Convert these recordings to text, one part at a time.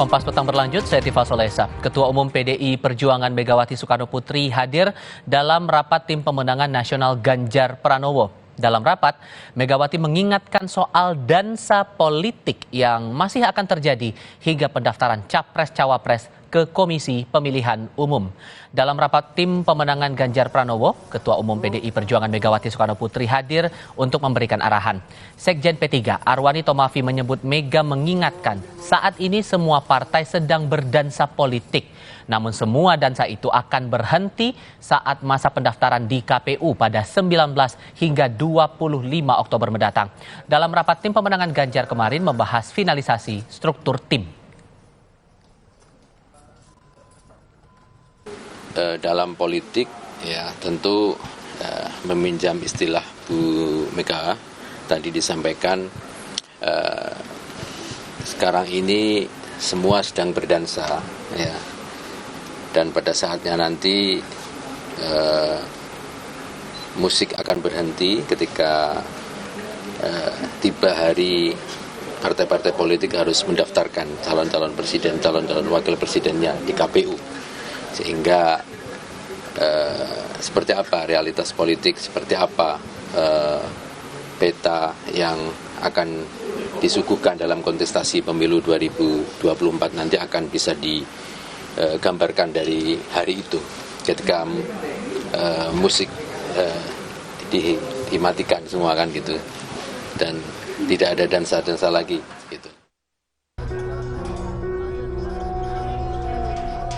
Kompas Petang berlanjut, saya Tifa Solesa. Ketua Umum PDI Perjuangan Megawati Soekarnoputri hadir dalam rapat tim pemenangan nasional Ganjar Pranowo. Dalam rapat, Megawati mengingatkan soal dansa politik yang masih akan terjadi hingga pendaftaran Capres-Cawapres ke Komisi Pemilihan Umum. Dalam rapat tim pemenangan Ganjar Pranowo, Ketua Umum PDI Perjuangan Megawati Soekarnoputri hadir untuk memberikan arahan. Sekjen P3 Arwani Tomafi menyebut Mega mengingatkan saat ini semua partai sedang berdansa politik. Namun semua dansa itu akan berhenti saat masa pendaftaran di KPU pada 19 hingga 25 Oktober mendatang. Dalam rapat tim pemenangan Ganjar kemarin membahas finalisasi struktur tim. Dalam politik ya tentu meminjam istilah Bu Mega tadi disampaikan sekarang ini semua sedang berdansa ya, dan pada saatnya nanti musik akan berhenti ketika tiba hari partai-partai politik harus mendaftarkan calon-calon presiden, calon-calon wakil presidennya di KPU. Sehingga seperti apa realitas politik, seperti apa peta yang akan disuguhkan dalam kontestasi pemilu 2024 nanti akan bisa digambarkan dari hari itu ketika musik dimatikan semua kan gitu, dan tidak ada dansa-dansa lagi gitu.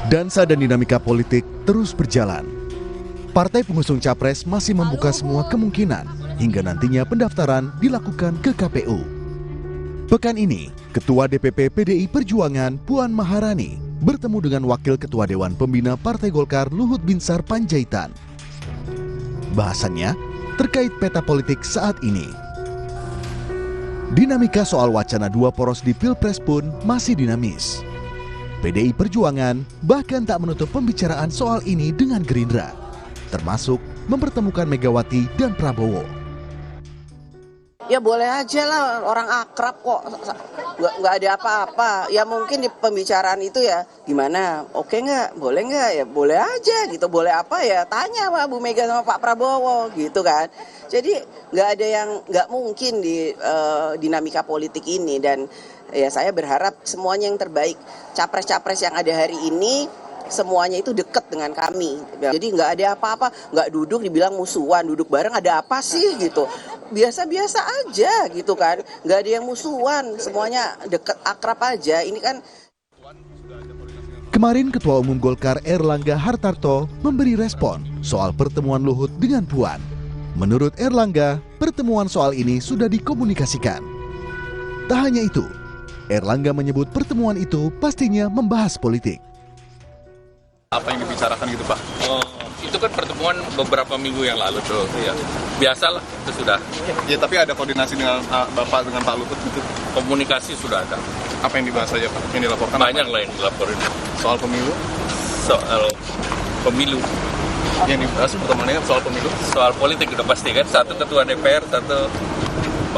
Dansa dan dinamika politik terus berjalan. Partai pengusung Capres masih membuka semua kemungkinan hingga nantinya pendaftaran dilakukan ke KPU. Pekan ini, Ketua DPP PDI Perjuangan Puan Maharani bertemu dengan Wakil Ketua Dewan Pembina Partai Golkar Luhut Binsar Panjaitan. Bahasannya terkait peta politik saat ini. Dinamika soal wacana dua poros di Pilpres pun masih dinamis. PDI Perjuangan bahkan tak menutup pembicaraan soal ini dengan Gerindra, termasuk mempertemukan Megawati dan Prabowo. Ya boleh aja lah, orang akrab kok, nggak ada apa-apa. Ya mungkin di pembicaraan itu ya gimana, oke nggak, boleh nggak, ya boleh aja gitu. Boleh apa ya, tanya Pak Bu Mega sama Pak Prabowo gitu kan. Jadi nggak ada yang nggak mungkin di dinamika politik ini, dan ya saya berharap semuanya yang terbaik. Capres-capres yang ada hari ini semuanya itu dekat dengan kami. Jadi nggak ada apa-apa, nggak duduk dibilang musuhan, duduk bareng ada apa sih gitu. Biasa-biasa aja gitu kan, nggak ada yang musuhan, semuanya dekat akrab aja. Ini kan. Kemarin Ketua Umum Golkar Erlangga Hartarto memberi respon soal pertemuan Luhut dengan Puan. Menurut Erlangga, pertemuan soal ini sudah dikomunikasikan. Tak hanya itu, Erlangga menyebut pertemuan itu pastinya membahas politik. Apa yang dibicarakan gitu Pak? Itu kan pertemuan beberapa minggu yang lalu tuh, ya. Biasalah, itu sudah. Ya tapi ada koordinasi dengan Bapak dengan Pak Luhut gitu. Komunikasi sudah ada. Apa yang dibahas aja Pak? Yang dilaporkan? Banyak lah yang dilaporin. Soal pemilu? Soal pemilu. Yang dibahas pertemuannya soal pemilu? Soal politik udah pasti kan. Satu ketua DPR, satu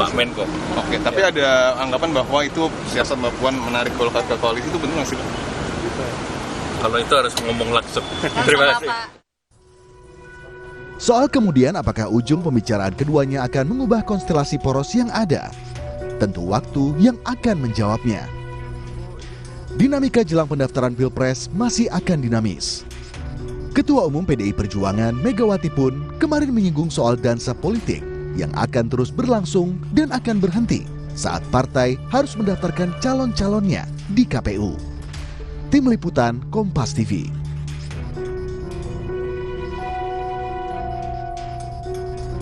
Pak Menko. Oke, tapi ada anggapan bahwa itu siasat Mbak Puan menarik Golkar ke koalisi, itu benar nggak sih Pak? Kalau itu harus ngomong langsung. Terima kasih. Soal kemudian apakah ujung pembicaraan keduanya akan mengubah konstelasi poros yang ada? Tentu waktu yang akan menjawabnya. Dinamika jelang pendaftaran Pilpres masih akan dinamis. Ketua Umum PDI Perjuangan Megawati pun kemarin menyinggung soal dansa politik yang akan terus berlangsung dan akan berhenti saat partai harus mendaftarkan calon-calonnya di KPU. Tim Liputan Kompas TV.